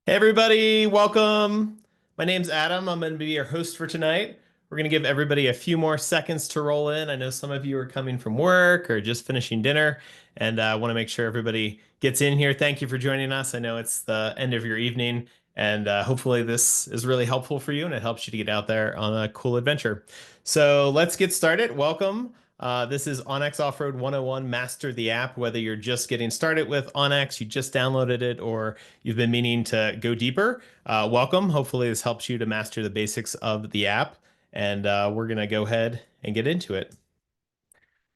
Hey everybody, welcome. My name's Adam. I'm going to be your host for tonight. We're going to give everybody a few more seconds to roll in. I know some of you are coming from work or just finishing dinner, and I want to make sure everybody gets in here. Thank you for joining us. I know it's the end of your evening, and hopefully this is really helpful for you and it helps you to get out there on a cool adventure. So let's get started. Welcome. This is onX Offroad 101 Master the app. Whether you're just getting started with onX, you just downloaded it, or you've been meaning to go deeper, welcome. Hopefully, this helps you to master the basics of the app. And we're going to go ahead and get into it.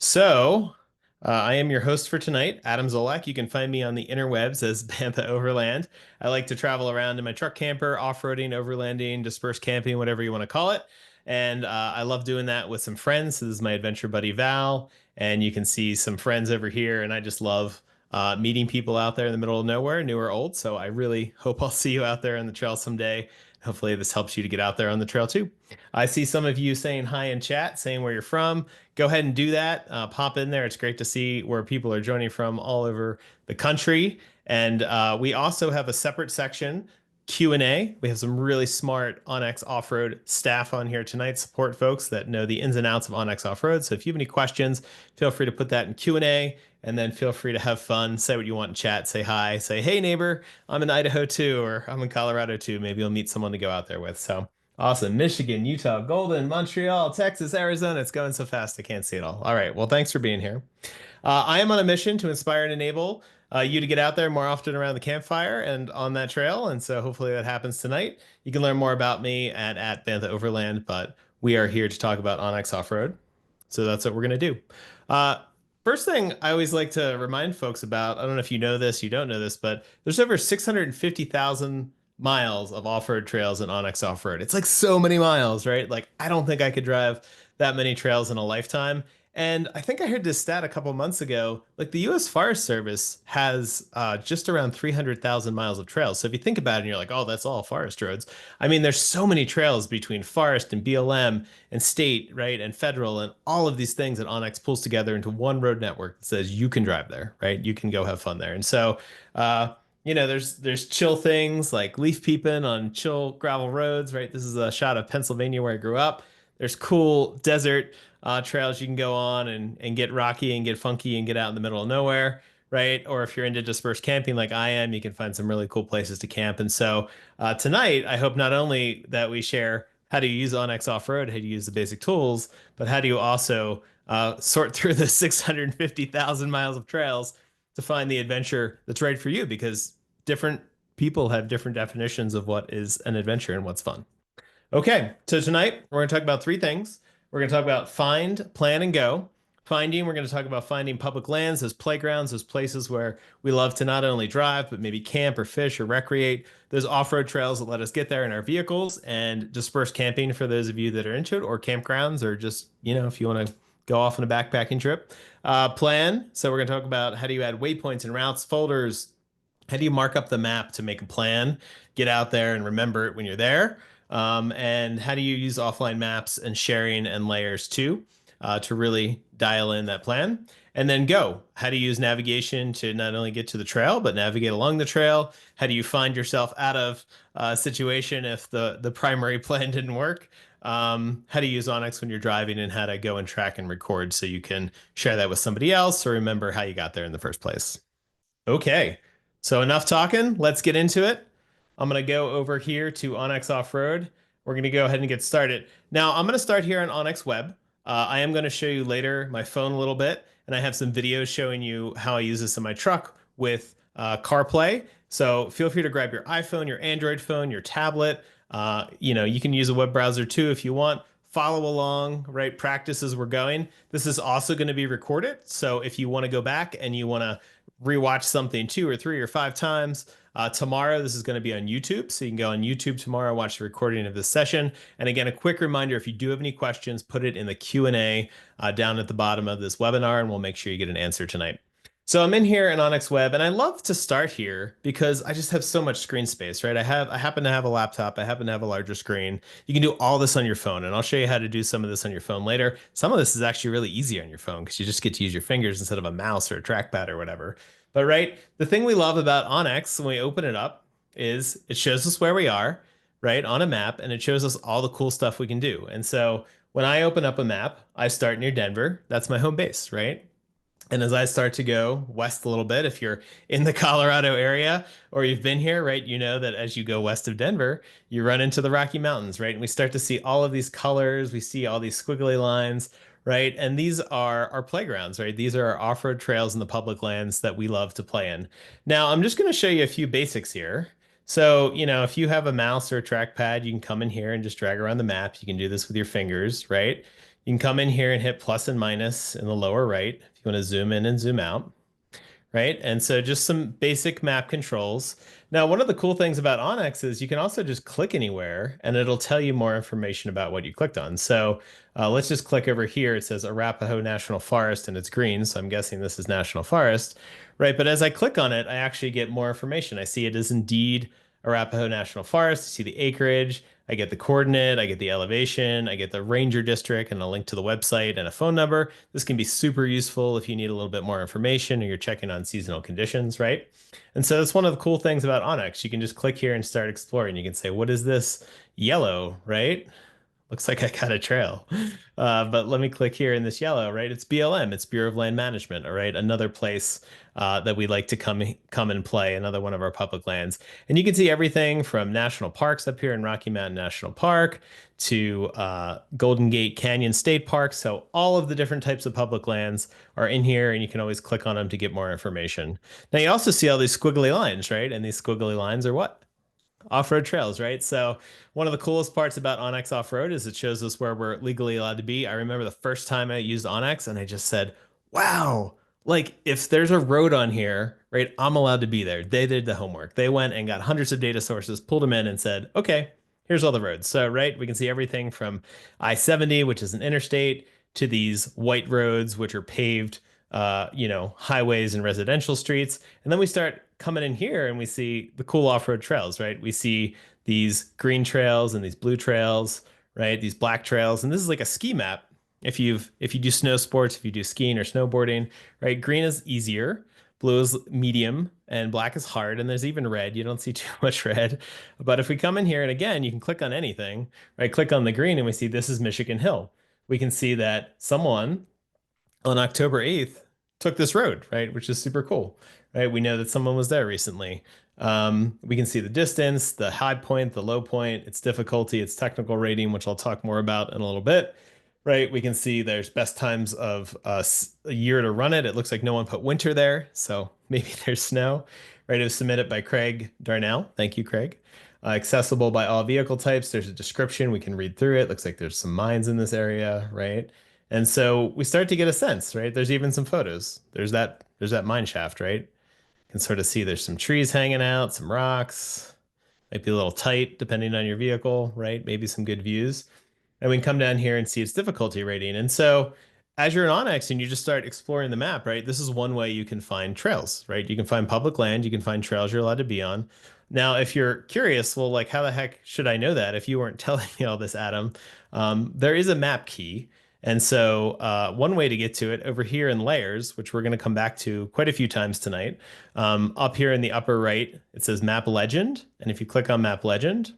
So, I am your host for tonight, Adam Zolak. You can find me on the interwebs as Bantha Overland. I like to travel around in my truck camper, off-roading, overlanding, dispersed camping, whatever you want to call it. And I love doing that with some friends. So this is my adventure buddy Val, and you can see some friends over here. And I just love meeting people out there in the middle of nowhere, new or old. So I really hope I'll see you out there on the trail someday. Hopefully, this helps you to get out there on the trail too. I see some of you saying hi in chat, saying where you're from. Go ahead and do that. Pop in there. It's great to see where people are joining from all over the country. And we also have a separate section, Q&A. We have some really smart onX Offroad staff on here tonight, support folks that know the ins and outs of onX Offroad. So if you have any questions, feel free to put that in Q&A, and then feel free to have fun, say what you want in chat, say hi, say, hey neighbor, I'm in Idaho too, or I'm in Colorado too. Maybe you'll meet someone to go out there with. So awesome. Michigan, Utah, Golden, Montreal, Texas, Arizona. It's going so fast I can't see it all. All right. Well, thanks for being here. I am on a mission to inspire and enable you to get out there more often around the campfire and on that trail. And so hopefully that happens tonight. You can learn more about me at Bantha Overland, but we are here to talk about onX Offroad. So that's what we're going to do. Uh, First thing I always like to remind folks about, I don't know if you know this, you don't know this, but there's over 650,000 miles of off-road trails in onX Offroad. It's like so many miles, right? Like I don't think I could drive that many trails in a lifetime. And I think I heard this stat a couple months ago. Like the U.S. Forest Service has just around 300,000 miles of trails. So if you think about it and you're like, oh, that's all forest roads. I mean, there's so many trails between forest and BLM and state, right, and federal and all of these things that onX pulls together into one road network that says you can drive there, right? You can go have fun there. And so, there's chill things like leaf peeping on chill gravel roads, right? This is a shot of Pennsylvania where I grew up. There's cool desert trails you can go on and get rocky and get funky and get out in the middle of nowhere, right? Or if you're into dispersed camping like I am, you can find some really cool places to camp. And so tonight, I hope not only that we share how to use onX Offroad, how to use the basic tools, but how do you also sort through the 650,000 miles of trails to find the adventure that's right for you, because different people have different definitions of what is an adventure and what's fun. Okay, so tonight we're going to talk about three things. We're going to talk about find, plan, and go. Finding, we're going to talk about finding public lands, those playgrounds, those places where we love to not only drive, but maybe camp or fish or recreate, those off-road trails that let us get there in our vehicles, and dispersed camping for those of you that are into it, or campgrounds, or just, if you want to go off on a backpacking trip. Plan, so we're going to talk about how do you add waypoints and routes, folders, how do you mark up the map to make a plan, get out there and remember it when you're there? And how do you use offline maps and sharing and layers too to really dial in that plan? And then go. How do you use navigation to not only get to the trail, but navigate along the trail? How do you find yourself out of a situation if the primary plan didn't work? How to use onX when you're driving, and how to go and track and record so you can share that with somebody else or remember how you got there in the first place. Okay, so enough talking. Let's get into it. I'm going to go over here to onX Offroad. We're going to go ahead and get started. Now, I'm going to start here on onX Web. I am going to show you later my phone a little bit, and I have some videos showing you how I use this in my truck with CarPlay. So feel free to grab your iPhone, your Android phone, your tablet. You can use a web browser too if you want. Follow along, right? Practice as we're going. This is also going to be recorded. So if you want to go back and you want to rewatch something 2 or 3 or 5 times, tomorrow this is going to be on YouTube. So you can go on YouTube tomorrow, watch the recording of this session. And again, a quick reminder, if you do have any questions, put it in the Q&A down at the bottom of this webinar, and we'll make sure you get an answer tonight. So I'm in here in onX Web, and I love to start here because I just have so much screen space, right? I happen to have a laptop. I happen to have a larger screen. You can do all this on your phone, and I'll show you how to do some of this on your phone later. Some of this is actually really easy on your phone because you just get to use your fingers instead of a mouse or a trackpad or whatever. But right, the thing we love about onX when we open it up is it shows us where we are, right, on a map, and it shows us all the cool stuff we can do. And so when I open up a map, I start near Denver. That's my home base, right? And as I start to go west a little bit, if you're in the Colorado area or you've been here, right, you know that as you go west of Denver, you run into the Rocky Mountains, right? And we start to see all of these colors, we see all these squiggly lines, right? And these are our playgrounds, right? These are our off-road trails in the public lands that we love to play in. Now, I'm just going to show you a few basics here. So, if you have a mouse or a trackpad, you can come in here and just drag around the map. You can do this with your fingers, right? You can come in here and hit plus and minus in the lower right if you want to zoom in and zoom out, right? And so just some basic map controls. Now, one of the cool things about onX is you can also just click anywhere and it'll tell you more information about what you clicked on. So let's just click over here. It says Arapahoe National Forest and it's green. So I'm guessing this is National Forest, right? But as I click on it, I actually get more information. I see it is indeed Arapahoe National Forest. I see the acreage. I get the coordinate, I get the elevation, I get the ranger district and a link to the website and a phone number. This can be super useful if you need a little bit more information or you're checking on seasonal conditions, right? And so that's one of the cool things about onX. You can just click here and start exploring. You can say, what is this yellow, right? Looks like I got a trail. But let me click here in this yellow, right? It's BLM, it's Bureau of Land Management, all right? Another place that we like to come and play, another one of our public lands. And you can see everything from national parks up here in Rocky Mountain National Park to Golden Gate Canyon State Park. So all of the different types of public lands are in here, and you can always click on them to get more information. Now you also see all these squiggly lines, right? And these squiggly lines are what? Off-road trails, right? So one of the coolest parts about onX Offroad is it shows us where we're legally allowed to be. I remember the first time I used onX and I just said, wow, like if there's a road on here, right, I'm allowed to be there. They did the homework. They went and got hundreds of data sources, pulled them in and said, okay, here's all the roads. So, right, we can see everything from I-70, which is an interstate, to these white roads, which are paved, highways and residential streets. And then we start coming in here and we see the cool off-road trails, right? We see these green trails and these blue trails, right? These black trails. And this is like a ski map. If you do snow sports, if you do skiing or snowboarding, right? Green is easier, blue is medium, and black is hard. And there's even red. You don't see too much red. But if we come in here and again, you can click on anything, right? Click on the green and we see this is Michigan Hill. We can see that someone on October 8th took this road, right? Which is super cool, right? We know that someone was there recently. We can see the distance, the high point, the low point, its difficulty, its technical rating, which I'll talk more about in a little bit, right? We can see there's best times of a year to run it. It looks like no one put winter there, so maybe there's snow, right? It was submitted by Craig Darnell. Thank you, Craig. Accessible by all vehicle types. There's a description. We can read through it. Looks like there's some mines in this area, right? And so we start to get a sense, right? There's even some photos. There's that mine shaft, right? You can sort of see there's some trees hanging out, some rocks. Might be a little tight depending on your vehicle, right? Maybe some good views. And we can come down here and see its difficulty rating. And so as you're in onX and you just start exploring the map, right? This is one way you can find trails, right? You can find public land, you can find trails you're allowed to be on. Now, if you're curious, well, like how the heck should I know that if you weren't telling me all this, Adam? There is a map key. And so one way to get to it over here in layers, which we're going to come back to quite a few times tonight, up here in the upper right, it says map legend. And if you click on map legend,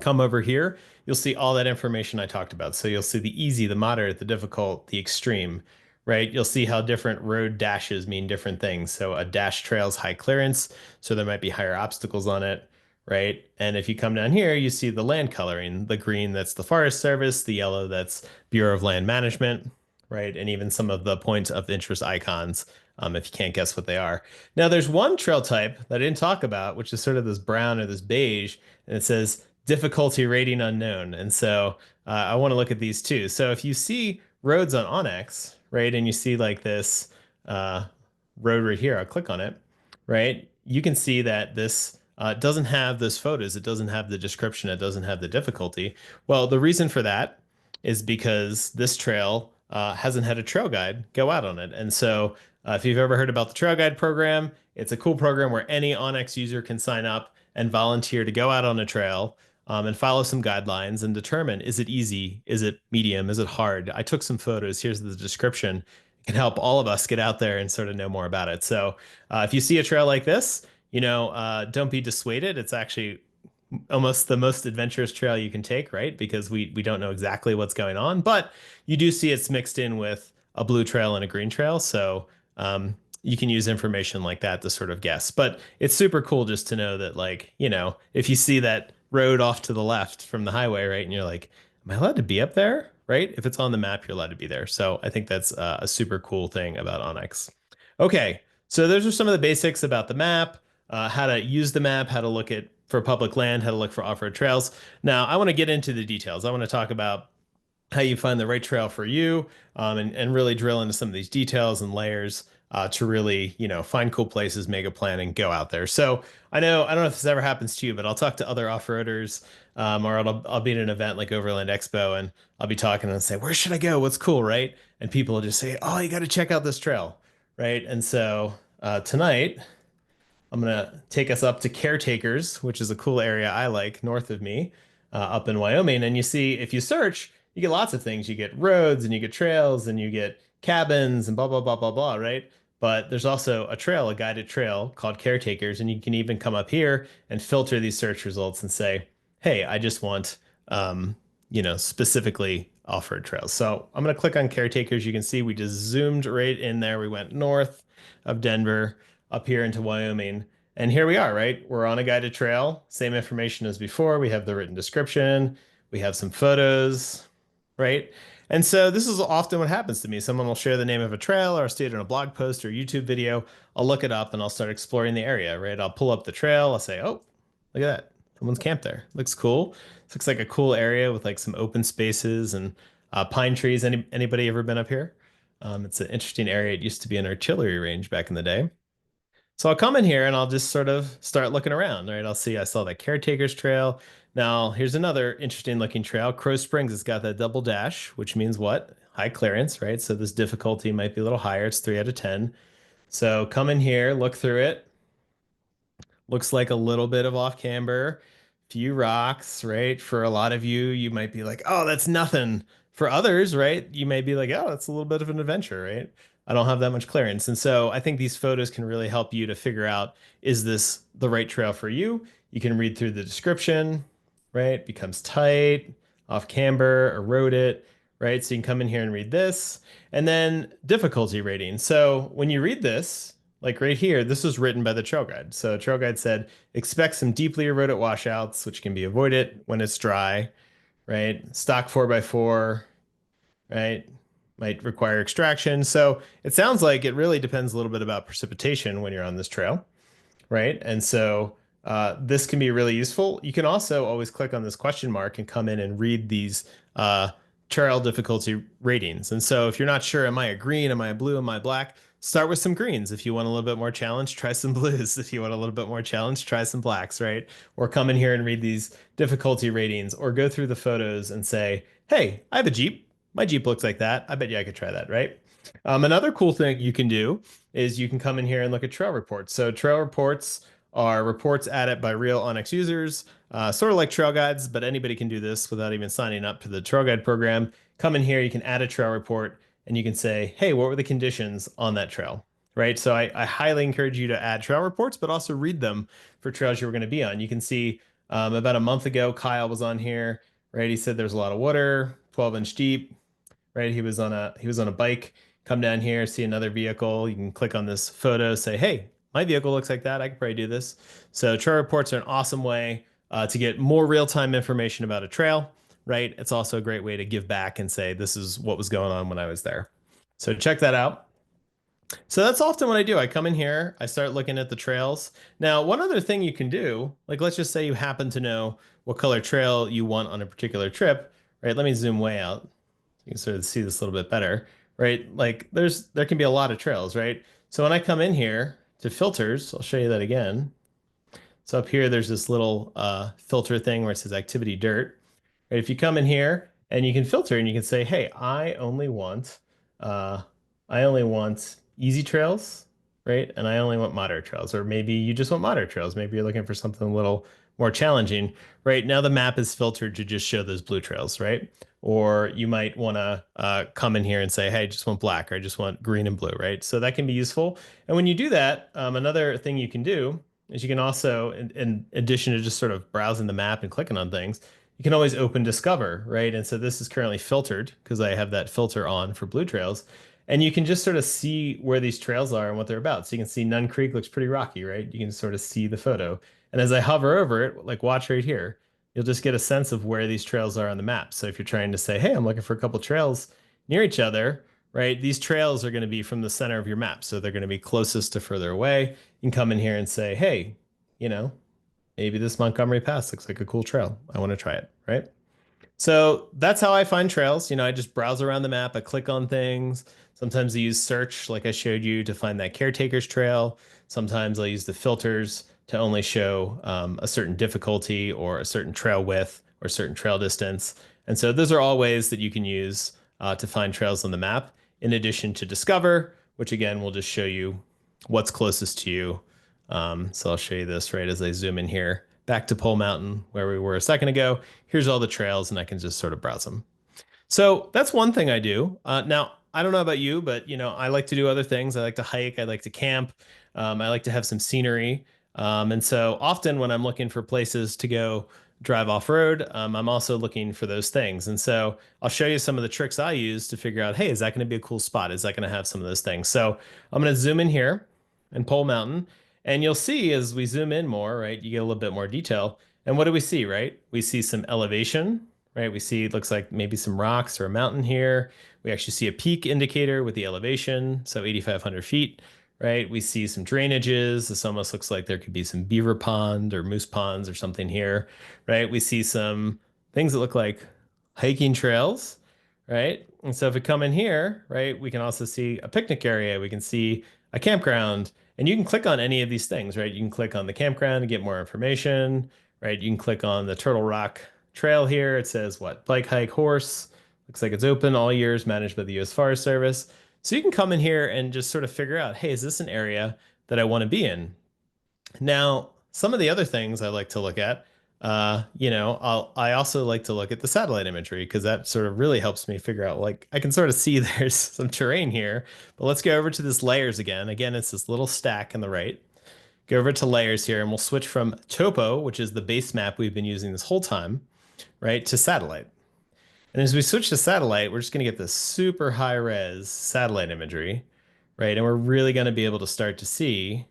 come over here, you'll see all that information I talked about. So you'll see the easy, the moderate, the difficult, the extreme, right? You'll see how different road dashes mean different things. So a dash trail's high clearance, so there might be higher obstacles on it, right? And if you come down here, you see the land coloring, the green, that's the Forest Service, the yellow, that's Bureau of Land Management, right? And even some of the point of interest icons, if you can't guess what they are. Now, there's one trail type that I didn't talk about, which is sort of this brown or this beige, and it says difficulty rating unknown. And so I want to look at these too. So if you see roads on onX, right, and you see like this road right here, I'll click on it, right? You can see that this doesn't have those photos. It doesn't have the description. It doesn't have the difficulty. Well, the reason for that is because this trail hasn't had a trail guide go out on it. And so if you've ever heard about the trail guide program, it's a cool program where any onX user can sign up and volunteer to go out on a trail and follow some guidelines and determine, is it easy? Is it medium? Is it hard? I took some photos. Here's the description. It can help all of us get out there and sort of know more about it. So if you see a trail like this, don't be dissuaded. It's actually almost the most adventurous trail you can take, right? Because we don't know exactly what's going on, but you do see it's mixed in with a blue trail and a green trail. So you can use information like that to sort of guess. But it's super cool just to know that, like, if you see that road off to the left from the highway, right, and you're like, am I allowed to be up there? Right? If it's on the map, you're allowed to be there. So I think that's a super cool thing about onX. Okay, so those are some of the basics about the map, how to use the map, how to look at for public land, how to look for off-road trails. Now, I want to get into the details. I want to talk about how you find the right trail for you, and really drill into some of these details and layers to really, find cool places, make a plan, and go out there. So I don't know if this ever happens to you, but I'll talk to other off-roaders, or I'll be at an event like Overland Expo, and I'll be talking and say, where should I go? What's cool, right? And people will just say, oh, you got to check out this trail, right? And so tonight, I'm gonna take us up to Caretakers, which is a cool area I like north of me, up in Wyoming. And you see, if you search, you get lots of things. You get roads and you get trails and you get cabins and blah, blah, blah, blah, blah, right? But there's also a trail, a guided trail called Caretakers. And you can even come up here and filter these search results and say, hey, I just want, specifically off-road trails. So I'm going to click on Caretakers. You can see we just zoomed right in there. We went north of Denver up here into Wyoming. And here we are, right? We're on a guided trail, same information as before. We have the written description, we have some photos, right? And so this is often what happens to me. Someone will share the name of a trail or I'll see it in a blog post or YouTube video. I'll look it up and I'll start exploring the area, right? I'll pull up the trail. I'll say, oh, look at that. Someone's camped there. Looks cool. This looks like a cool area with like some open spaces and pine trees. Anybody ever been up here? It's an interesting area. It used to be an artillery range back in the day. So I'll come in here and I'll just sort of start looking around, right? I saw that Caretaker's Trail. Now, here's another interesting looking trail. Crow Springs has got that double dash, which means what? High clearance, right? So this difficulty might be a little higher. It's 3 out of 10. So come in here, look through it. Looks like a little bit of off camber, few rocks, right? For a lot of you, you might be like, oh, that's nothing. For others, right? You may be like, oh, that's a little bit of an adventure, right? I don't have that much clearance. And so I think these photos can really help you to figure out, is this the right trail for you? You can read through the description, right? Becomes tight, off camber, erode it, right? So you can come in here and read this. And then difficulty rating. So when you read this, like right here, this was written by the trail guide. So trail guide said, expect some deeply eroded washouts, which can be avoided when it's dry, right? Stock 4x4, right? Might require extraction. So it sounds like it really depends a little bit about precipitation when you're on this trail, right? And so this can be really useful. You can also always click on this question mark and come in and read these trail difficulty ratings. And so if you're not sure, am I a green, am I a blue, am I black? Start with some greens. If you want a little bit more challenge, try some blues. If you want a little bit more challenge, try some blacks, right? Or come in here and read these difficulty ratings or go through the photos and say, hey, I have a Jeep. My Jeep looks like that. I bet you I could try that, right? Another cool thing you can do is you can come in here and look at trail reports. So trail reports are reports added by real onX users, sort of like trail guides, but anybody can do this without even signing up to the trail guide program. Come in here, you can add a trail report and you can say, hey, what were the conditions on that trail? Right. So I highly encourage you to add trail reports, but also read them for trails you were going to be on. You can see about a month ago, Kyle was on here, right? He said there's a lot of water, 12-inch deep, right? He was on a bike. Come down here, see another vehicle. You can click on this photo, say, hey, my vehicle looks like that. I could probably do this. So trail reports are an awesome way to get more real-time information about a trail, right? It's also a great way to give back and say, this is what was going on when I was there. So check that out. So that's often what I do. I come in here, I start looking at the trails. Now, one other thing you can do, like let's just say you happen to know what color trail you want on a particular trip, right? Let me zoom way out. You can sort of see this a little bit better, right? Like there can be a lot of trails, right? So when I come in here to filters, I'll show you that again. So up here, there's this little filter thing where it says activity dirt. Right? If you come in here and you can filter and you can say, hey, uh, I only want easy trails, right? And I only want moderate trails, or maybe you just want moderate trails. Maybe you're looking for something a little more challenging, right? Now the map is filtered to just show those blue trails, right? Or you might want to come in here and say, hey, I just want black, or I just want green and blue, right? So that can be useful. And when you do that, another thing you can do is you can also, in addition to just sort of browsing the map and clicking on things, you can always open Discover, right? And so this is currently filtered because I have that filter on for blue trails. And you can just sort of see where these trails are and what they're about. So you can see Nun Creek looks pretty rocky, right? You can sort of see the photo. And as I hover over it, like watch right here, you'll just get a sense of where these trails are on the map. So if you're trying to say, hey, I'm looking for a couple trails near each other, right? These trails are going to be from the center of your map. So they're going to be closest to further away. You can come in here and say, hey, you know, maybe this Montgomery Pass looks like a cool trail. I want to try it, right? So that's how I find trails. I just browse around the map, I click on things. Sometimes I use search, like I showed you, to find that caretaker's trail. Sometimes I'll use the filters to only show a certain difficulty or a certain trail width or a certain trail distance. And so those are all ways that you can use to find trails on the map, in addition to Discover, which again will just show you what's closest to you. So I'll show you this right as I zoom in here back to Pole Mountain where we were a second ago. Here's all the trails and I can just sort of browse them. So that's one thing I do. Now, I don't know about you, but I like to do other things. I like to hike. I like to camp. I like to have some scenery. And so often when I'm looking for places to go drive off-road, I'm also looking for those things. And so I'll show you some of the tricks I use to figure out, hey, is that going to be a cool spot? Is that going to have some of those things? So I'm going to zoom in here and Pole Mountain, and you'll see as we zoom in more, right, you get a little bit more detail. And what do we see, right? We see some elevation, right? We see it looks like maybe some rocks or a mountain here. We actually see a peak indicator with the elevation, so 8,500 feet, right? We see some drainages. This almost looks like there could be some beaver pond or moose ponds or something here, right? We see some things that look like hiking trails, right? And so if we come in here, right, we can also see a picnic area. We can see a campground, and you can click on any of these things, right? You can click on the campground to get more information, right? You can click on the Turtle Rock Trail here. It says what? Bike, hike, horse. Looks like it's open all years, managed by the U.S. Forest Service. So you can come in here and just sort of figure out, hey, is this an area that I want to be in? Now, some of the other things I like to look at, I also like to look at the satellite imagery because that sort of really helps me figure out, like, I can sort of see there's some terrain here. But let's go over to this layers again. Again, it's this little stack on the right. Go over to layers here and we'll switch from topo, which is the base map we've been using this whole time, right, to satellite. And as we switch to satellite, we're just going to get this super high res satellite imagery, right? And we're really going to be able to start to see,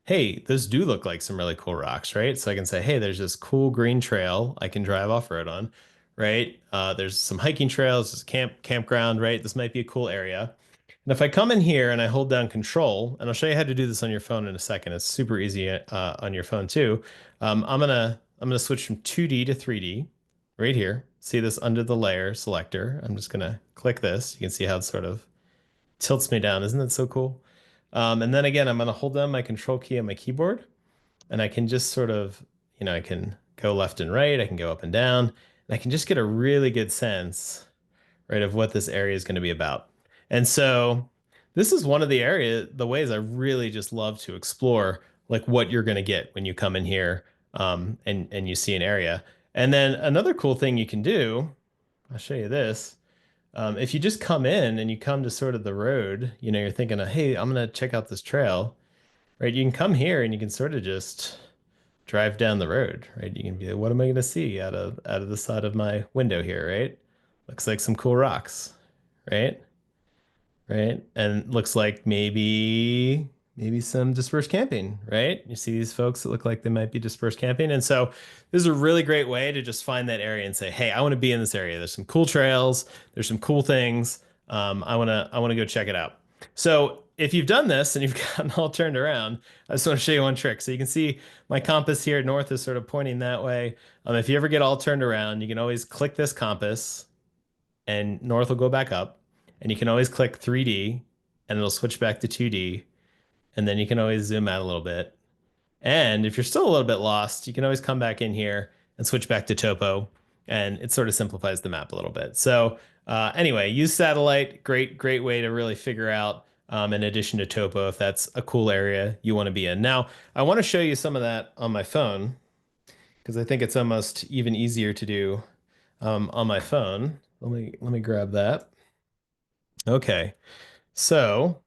hey, those do look like some really cool rocks, right? So I can say, hey, there's this cool green trail I can drive off-road on, right? There's some hiking trails, there's a campground, right? This might be a cool area. And if I come in here and I hold down control, and I'll show you how to do this on your phone in a second. It's super easy on your phone too. I'm gonna switch from 2D to 3D right here. See this under the layer selector. I'm just gonna click this. You can see how it sort of tilts me down. Isn't that so cool? And then again, I'm gonna hold down my control key on my keyboard, and I can just sort of, I can go left and right. I can go up and down, and I can just get a really good sense, right, of what this area is going to be about. And so this is one of the ways I really just love to explore, like what you're going to get when you come in here, and you see an area. And then another cool thing you can do, I'll show you this. If you just come in and you come to sort of the road, you're thinking, hey, I'm going to check out this trail, right? You can come here and you can sort of just drive down the road, right? You can be like, what am I going to see out of the side of my window here, right? Looks like some cool rocks, right? Right? And looks like maybe some dispersed camping, right? You see these folks that look like they might be dispersed camping. And so this is a really great way to just find that area and say, hey, I want to be in this area. There's some cool trails, there's some cool things. I want to go check it out. So if you've done this and you've gotten all turned around, I just want to show you one trick. So you can see my compass here north is sort of pointing that way. If you ever get all turned around, you can always click this compass and north will go back up. And you can always click 3D and it'll switch back to 2D. And then you can always zoom out a little bit. And if you're still a little bit lost, you can always come back in here and switch back to topo. And it sort of simplifies the map a little bit. So anyway, use satellite. Great way to really figure out, in addition to topo, if that's a cool area you want to be in. Now, I want to show you some of that on my phone because I think it's almost even easier to do on my phone. Let me grab that. Okay, so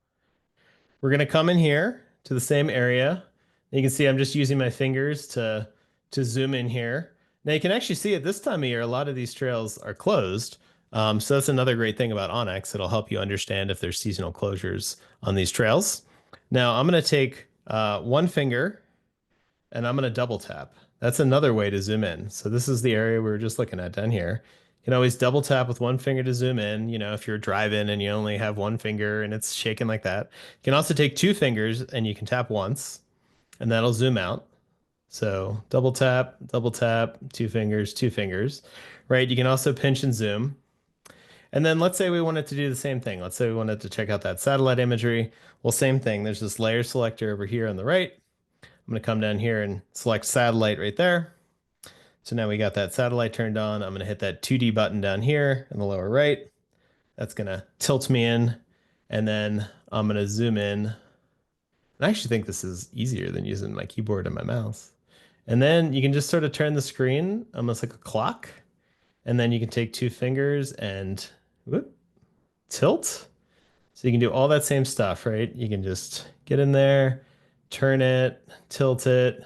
we're gonna come in here to the same area You can see I'm just using my fingers to zoom in here. Now you can actually see at this time of year, a lot of these trails are closed. So that's another great thing about onX. It'll help you understand if there's seasonal closures on these trails. Now I'm going to take one finger and I'm going to double tap. That's another way to zoom in. So this is the area we were just looking at down here. You can always double tap with one finger to zoom in. You know, if you're driving and you only have one finger and it's shaking like that. You can also take two fingers and you can tap once and that'll zoom out. So double tap, two fingers, right? You can also pinch and zoom. And then let's say we wanted to do the same thing. Let's say we wanted to check out that satellite imagery. Well, same thing. There's this layer selector over here on the right. I'm going to come down here and select satellite right there. So now we got that satellite turned on. I'm going to hit that 2D button down here in the lower right. That's going to tilt me in. And then I'm going to zoom in. I actually think this is easier than using my keyboard and my mouse. And then you can just sort of turn the screen almost like a clock. And then you can take two fingers and whoop, tilt. So you can do all that same stuff, right? You can just get in there, turn it, tilt it,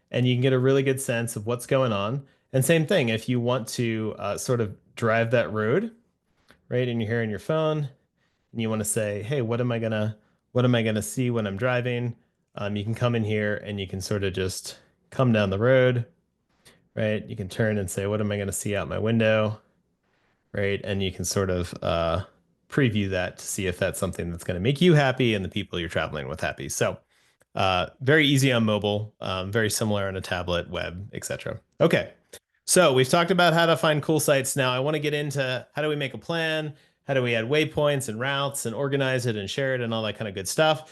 and you can get a really good sense of what's going on. And same thing, if you want to sort of drive that road, right, and you're here on your phone, and you want to say, hey, what am I gonna see when I'm driving? You can come in here and you can sort of just come down the road, right? You can turn and say, what am I gonna see out my window, right? And you can sort of preview that to see if that's something that's gonna make you happy and the people you're traveling with happy. So very easy on mobile, very similar on a tablet, web, etc. Okay, so we've talked about how to find cool sites. Now I want to get into how do we make a plan? How do we add waypoints and routes and organize it and share it and all that kind of good stuff?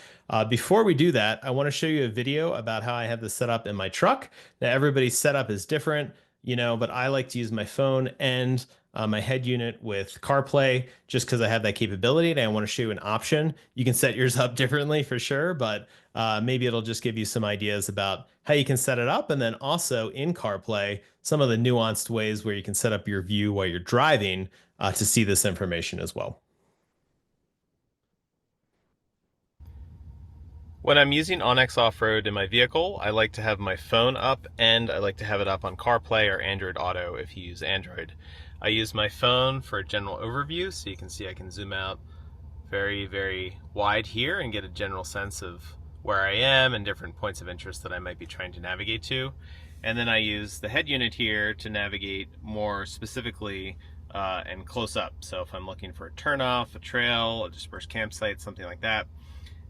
Before we do that, I want to show you a video about how I have this set up in my truck. Now everybody's setup is different, you know, but I like to use my phone and my head unit with CarPlay just because I have that capability and I want to show you an option. You can set yours up differently for sure, but maybe it'll just give you some ideas about how you can set it up. And then also in CarPlay, some of the nuanced ways where you can set up your view while you're driving to see this information as well. When I'm using onX Offroad in my vehicle, I like to have my phone up and I like to have it up on CarPlay or Android Auto if you use Android. I use my phone for a general overview, so you can see I can zoom out very, very wide here and get a general sense of where I am and different points of interest that I might be trying to navigate to. And then I use the head unit here to navigate more specifically and close up. So if I'm looking for a turnoff, a trail, a dispersed campsite, something like that.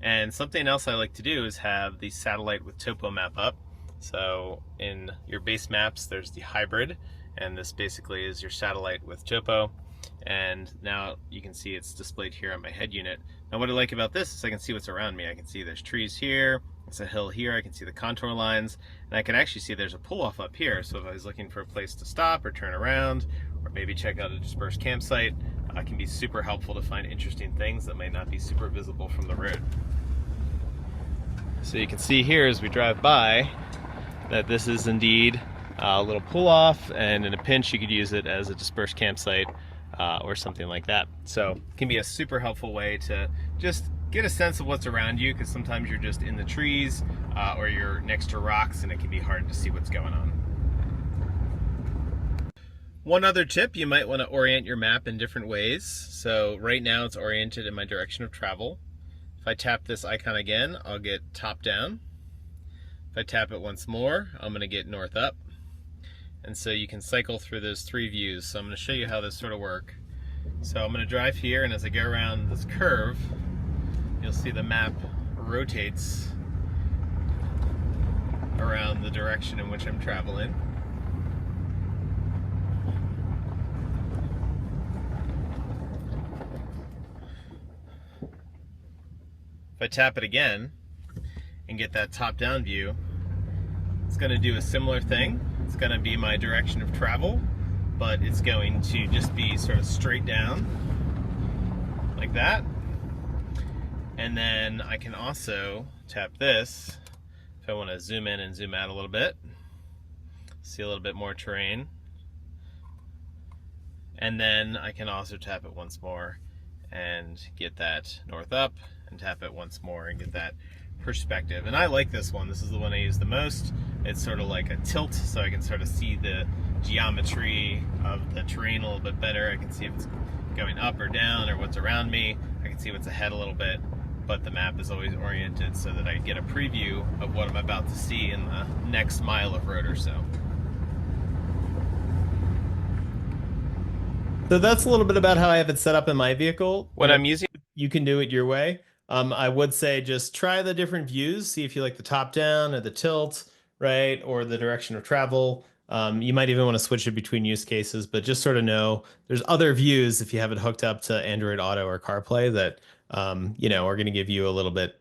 And something else I like to do is have the satellite with topo map up. So in your base maps, there's the hybrid, and this basically is your satellite with topo. And now you can see it's displayed here on my head unit. Now what I like about this is I can see what's around me. I can see there's trees here, it's a hill here, I can see the contour lines, and I can actually see there's a pull-off up here. So if I was looking for a place to stop or turn around, or maybe check out a dispersed campsite, it can be super helpful to find interesting things that might not be super visible from the road. So you can see here as we drive by that this is indeed a little pull-off, and in a pinch you could use it as a dispersed campsite or something like that. So it can be a super helpful way to just get a sense of what's around you, because sometimes you're just in the trees or you're next to rocks and it can be hard to see what's going on. One other tip, you might want to orient your map in different ways. So right now it's oriented in my direction of travel. If I tap this icon again, I'll get top down. If I tap it once more, I'm going to get north up. And so you can cycle through those three views. So I'm going to show you how this sort of works. So I'm going to drive here, and as I go around this curve, you'll see the map rotates around the direction in which I'm traveling. If I tap it again and get that top-down view, it's going to do a similar thing. It's going to be my direction of travel, but it's going to just be sort of straight down like that. And then I can also tap this if I want to zoom in and zoom out a little bit, see a little bit more terrain. And then I can also tap it once more and get that north up, and tap it once more and get that perspective. And I like this one. This is the one I use the most. It's sort of like a tilt, so I can sort of see the geometry of the terrain a little bit better. I can see if it's going up or down or what's around me. I can see what's ahead a little bit, but the map is always oriented so that I get a preview of what I'm about to see in the next mile of road or so. So that's a little bit about how I have it set up in my vehicle. When I'm using You can do it your way. I would say just try the different views, see if you like the top down or the tilt, right, or the direction of travel. You might even want to switch it between use cases, but just sort of know there's other views if you have it hooked up to Android Auto or CarPlay that are going to give you a little bit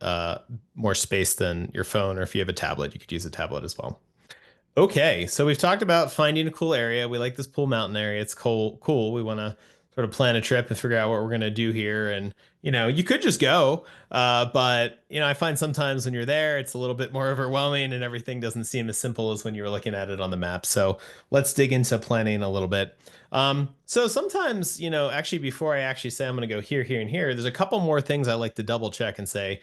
more space than your phone, or if you have a tablet, you could use a tablet as well. Okay, so we've talked about finding a cool area. We like this pool mountain area. It's cool. We want to sort of plan a trip and figure out what we're going to do here. And, you could just go. But, I find sometimes when you're there, it's a little bit more overwhelming and everything doesn't seem as simple as when you were looking at it on the map. So let's dig into planning a little bit. So sometimes, actually before I actually say I'm going to go here, here, and here, there's a couple more things I like to double check and say,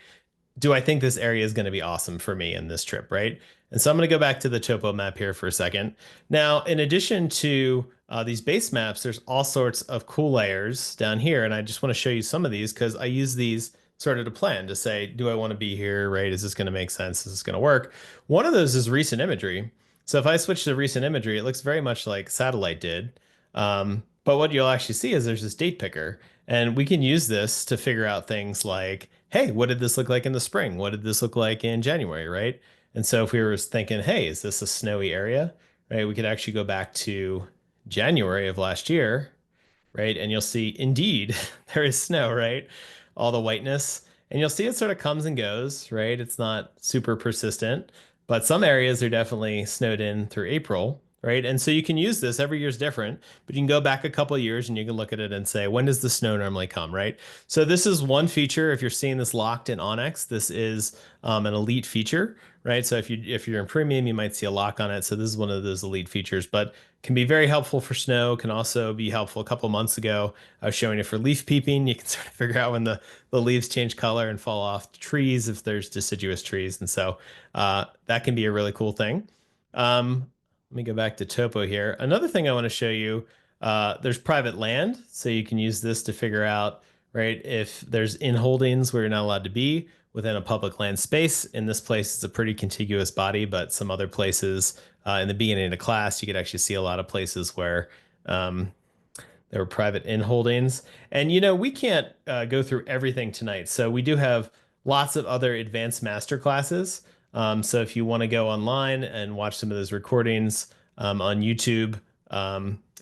do I think this area is going to be awesome for me in this trip, right? And so I'm going to go back to the topo map here for a second. Now, in addition to these base maps, there's all sorts of cool layers down here. And I just want to show you some of these because I use these sort of to plan to say, do I want to be here, right? Is this going to make sense? Is this going to work? One of those is recent imagery. So if I switch to recent imagery, it looks very much like satellite did. But what you'll actually see is there's this date picker. And we can use this to figure out things like, hey, what did this look like in the spring? What did this look like in January, right? And so if we were thinking, hey, is this a snowy area, right? We could actually go back to January of last year, right? And you'll see, indeed, there is snow, right? All the whiteness. And you'll see it sort of comes and goes, right? It's not super persistent, but some areas are definitely snowed in through April, right? And so you can use this. Every year's different, but you can go back a couple of years and you can look at it and say, when does the snow normally come, right? So this is one feature. If you're seeing this locked in onX, this is an elite feature, right? So if you're in premium, you might see a lock on it. So this is one of those elite features, but can be very helpful for snow, can also be helpful. A couple months ago, I was showing it for leaf peeping. You can sort of figure out when the leaves change color and fall off trees if there's deciduous trees. And so that can be a really cool thing. Let me go back to topo here. Another thing I want to show you, there's private land. So you can use this to figure out, right, if there's in holdings where you're not allowed to be within a public land space. In this place, it's a pretty contiguous body, but some other places in the beginning of the class, you could actually see a lot of places where there were private in holdings. And, we can't go through everything tonight. So we do have lots of other advanced master classes. So if you want to go online and watch some of those recordings on YouTube,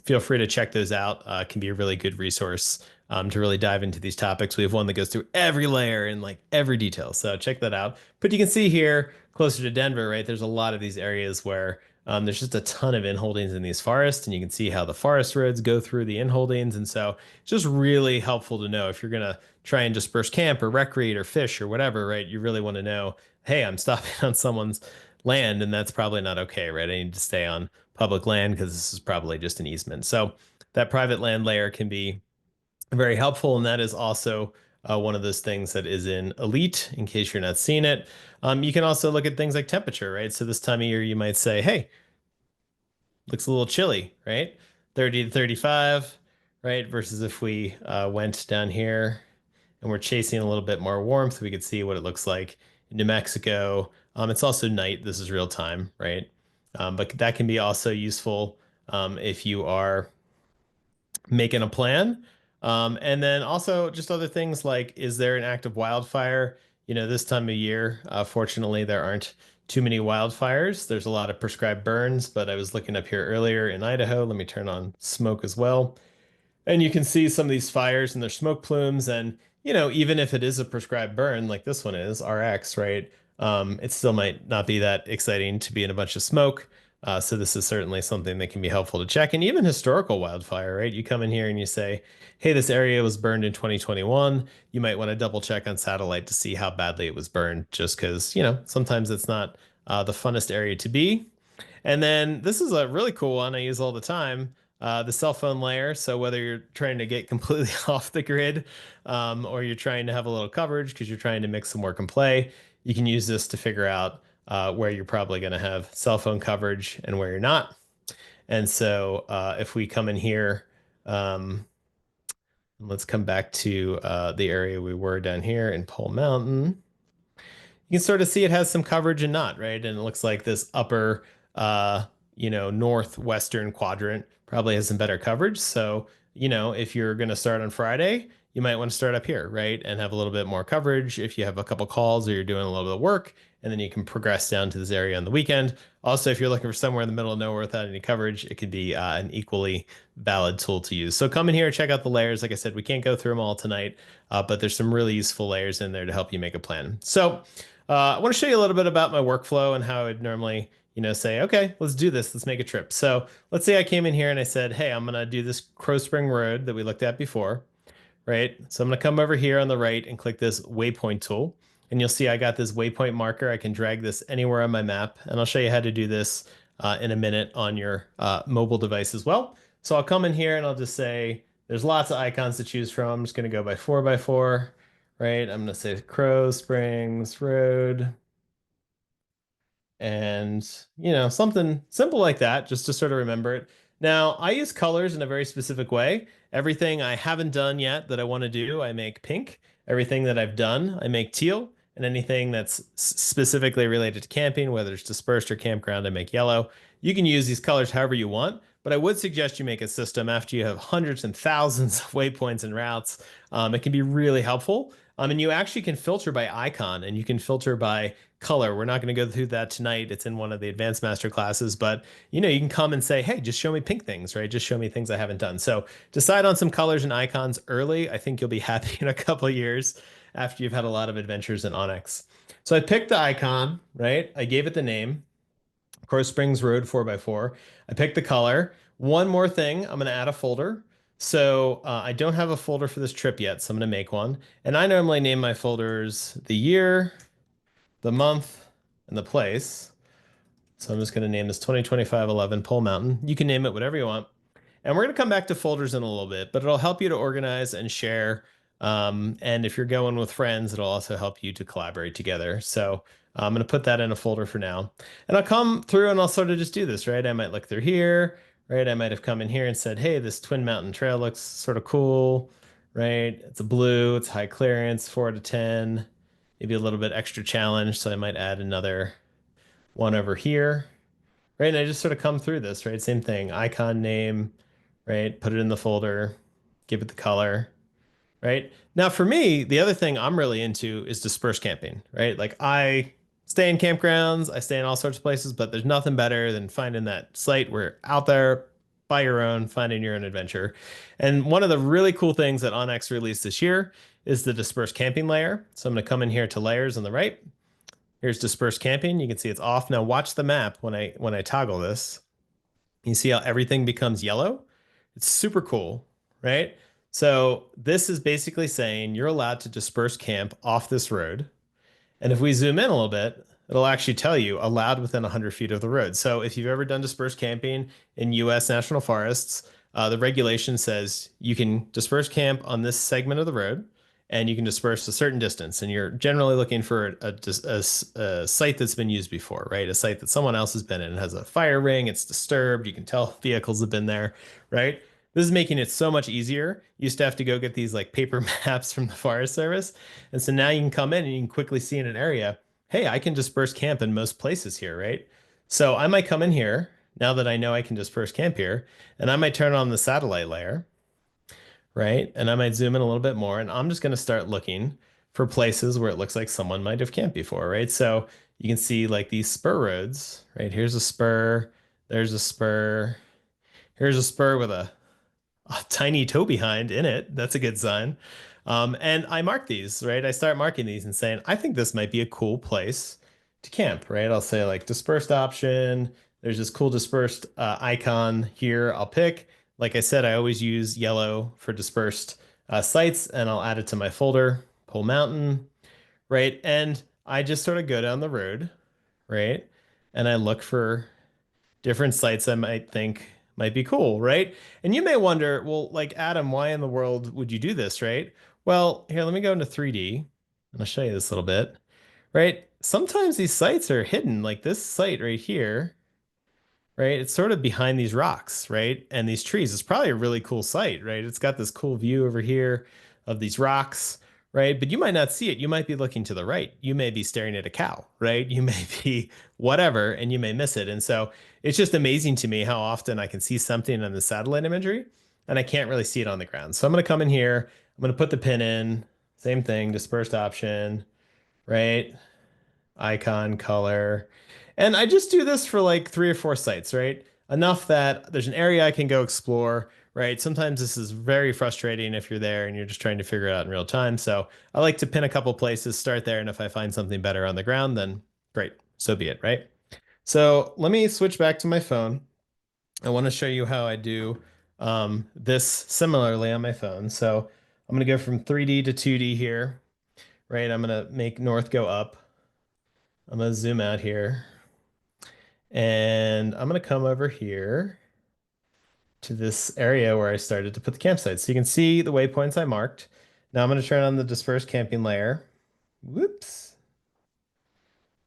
feel free to check those out. It can be a really good resource to really dive into these topics. We have one that goes through every layer and like every detail. So check that out. But you can see here closer to Denver, right? There's a lot of these areas where there's just a ton of in-holdings in these forests, and you can see how the forest roads go through the in-holdings. And so it's just really helpful to know if you're going to try and disperse camp or recreate or fish or whatever, right? You really want to know, hey, I'm stopping on someone's land, and that's probably not okay, right? I need to stay on public land because this is probably just an easement. So that private land layer can be very helpful, and that is also one of those things that is in Elite, in case you're not seeing it. You can also look at things like temperature, right? So this time of year, you might say, hey, looks a little chilly, right? 30 to 35, right? Versus if we went down here and we're chasing a little bit more warmth, we could see what it looks like in New Mexico. It's also night. This is real time, right? But that can be also useful if you are making a plan. And then also just other things like, is there an active wildfire? This time of year, fortunately, there aren't too many wildfires. There's a lot of prescribed burns, but I was looking up here earlier in Idaho. Let me turn on smoke as well. And you can see some of these fires and their smoke plumes. And, even if it is a prescribed burn, like this one is RX, right? It still might not be that exciting to be in a bunch of smoke. So this is certainly something that can be helpful to check. And even historical wildfire, right? You come in here and you say, hey, this area was burned in 2021. You might want to double check on satellite to see how badly it was burned, just because, sometimes it's not the funnest area to be. And then this is a really cool one I use all the time, the cell phone layer. So whether you're trying to get completely off the grid or you're trying to have a little coverage because you're trying to mix some work and play, you can use this to figure out where you're probably going to have cell phone coverage and where you're not. And so if we come in here, um, let's come back to the area we were down here in Pole Mountain. You can sort of see it has some coverage and not, right? And it looks like this upper, uh, northwestern quadrant probably has some better coverage. So, if you're going to start on Friday, you might want to start up here, right? And have a little bit more coverage if you have a couple calls or you're doing a little bit of work, and then you can progress down to this area on the weekend. Also, if you're looking for somewhere in the middle of nowhere without any coverage, it could be an equally valid tool to use. So come in here, check out the layers. Like I said, we can't go through them all tonight, but there's some really useful layers in there to help you make a plan. So I want to show you a little bit about my workflow and how I'd normally, say, okay, let's do this. Let's make a trip. So let's say I came in here and I said, hey, I'm going to do this Crow Spring Road that we looked at before, right? So I'm going to come over here on the right and click this waypoint tool. And you'll see I got this waypoint marker. I can drag this anywhere on my map. And I'll show you how to do this in a minute on your mobile device as well. So I'll come in here and I'll just say, there's lots of icons to choose from. I'm just going to go by 4x4, right? I'm going to say Crow Springs Road. And, something simple like that, just to sort of remember it. Now, I use colors in a very specific way. Everything I haven't done yet that I want to do, I make pink. Everything that I've done, I make teal. And anything that's specifically related to camping, whether it's dispersed or campground, I make yellow. You can use these colors however you want, but I would suggest you make a system after you have hundreds and thousands of waypoints and routes. It can be really helpful. And you actually can filter by icon and you can filter by color. We're not going to go through that tonight. It's in one of the advanced master classes, but you can come and say, hey, just show me pink things, right? Just show me things I haven't done. So decide on some colors and icons early. I think you'll be happy in a couple of years after you've had a lot of adventures in onX. So I picked the icon, right? I gave it the name, Crow Springs Road 4x4. I picked the color. One more thing, I'm going to add a folder. So I don't have a folder for this trip yet, so I'm going to make one. And I normally name my folders the year, the month, and the place. So I'm just going to name this 2025-11 Pole Mountain. You can name it whatever you want. And we're going to come back to folders in a little bit, but it'll help you to organize and share. And if you're going with friends, it'll also help you to collaborate together. So I'm going to put that in a folder for now. And I'll come through and I'll sort of just do this, right? I might look through here, right? I might have come in here and said, hey, this Twin Mountain Trail looks sort of cool, right? It's a blue, it's high clearance, 4 out of 10, maybe a little bit extra challenge. So I might add another one over here, right? And I just sort of come through this, right? Same thing, icon name, right? Put it in the folder, give it the color, right? Now for me, the other thing I'm really into is dispersed camping, right? Like I stay in campgrounds, I stay in all sorts of places, but there's nothing better than finding that site where you're out there by your own, finding your own adventure. And one of the really cool things that onX released this year is the dispersed camping layer. So I'm going to come in here to layers on the right. Here's dispersed camping. You can see it's off. Now watch the map when I toggle this. You see how everything becomes yellow? It's super cool, right? So this is basically saying you're allowed to disperse camp off this road. And if we zoom in a little bit, it'll actually tell you allowed within 100 feet of the road. So if you've ever done dispersed camping in US national forests, the regulation says you can disperse camp on this segment of the road and you can disperse a certain distance. And you're generally looking for a site that's been used before, right? A site that someone else has been in. It has a fire ring, it's disturbed, you can tell vehicles have been there, right? This is making it so much easier. You used to have to go get these like paper maps from the Forest Service. And so now you can come in and you can quickly see in an area, hey, I can disperse camp in most places here, right? So I might come in here now that I know I can disperse camp here, and I might turn on the satellite layer, right? And I might zoom in a little bit more, and I'm just going to start looking for places where it looks like someone might have camped before, right? So you can see like these spur roads, right? Here's a spur, there's a spur, here's a spur with a tiny tow behind in it. That's a good sign. And I mark these, right? I start marking these and saying, I think this might be a cool place to camp, right? I'll say like dispersed option. There's this cool dispersed icon here. I'll pick. Like I said, I always use yellow for dispersed sites, and I'll add it to my folder, Pole Mountain, right? And I just sort of go down the road, right? And I look for different sites I might think might be cool, right? And you may wonder, well, like Adam, why in the world would you do this, right? Well, here, let me go into 3D and I'll show you this a little bit, right? sometimes these sites are hidden, like this site right here, right? It's sort of behind these rocks, right? And these trees. It's probably a really cool site, right? It's got this cool view over here of these rocks, right? But you might not see it. You might be looking to the right. You may be staring at a cow, right? You may be whatever, and you may miss it. And so it's just amazing to me how often I can see something on the satellite imagery and I can't really see it on the ground. So I'm going to come in here. I'm going to put the pin in. Same thing, dispersed option, right? Icon, color. And I just do this for like 3 or 4 sites, right? Enough that there's an area I can go explore, right? Sometimes this is very frustrating if you're there and you're just trying to figure it out in real time. So I like to pin a couple places, start there, and if I find something better on the ground, then great, so be it, right? So let me switch back to my phone. I want to show you how I do this similarly on my phone. So I'm going to go from 3D to 2D here, right? I'm going to make north go up. I'm going to zoom out here. And I'm going to come over here to this area where I started to put the campsite. So you can see the waypoints I marked. Now I'm going to turn on the dispersed camping layer. Whoops.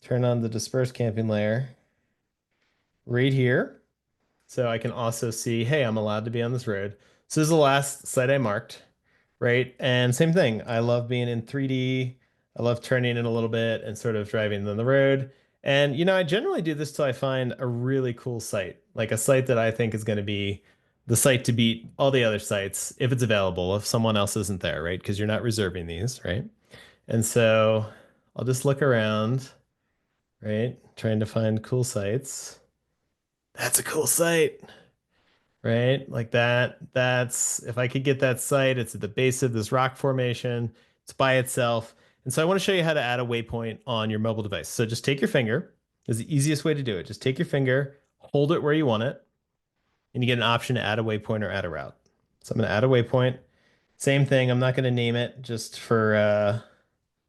Turn on the dispersed camping layer right here. So I can also see, hey, I'm allowed to be on this road. So this is the last site I marked, right? And same thing. I love being in 3D. I love turning in a little bit and sort of driving on the road. And, I generally do this till I find a really cool site, like a site that I think is going to be the site to beat all the other sites if it's available, if someone else isn't there, right? Because you're not reserving these, right? And so I'll just look around, right? Trying to find cool sites. That's a cool site, right? Like that. That's if I could get that site, it's at the base of this rock formation. It's by itself. And so I want to show you how to add a waypoint on your mobile device. So just take your finger. Is the easiest way to do it. Just take your finger, hold it where you want it, and you get an option to add a waypoint or add a route. So I'm going to add a waypoint. Same thing. I'm not going to name it just for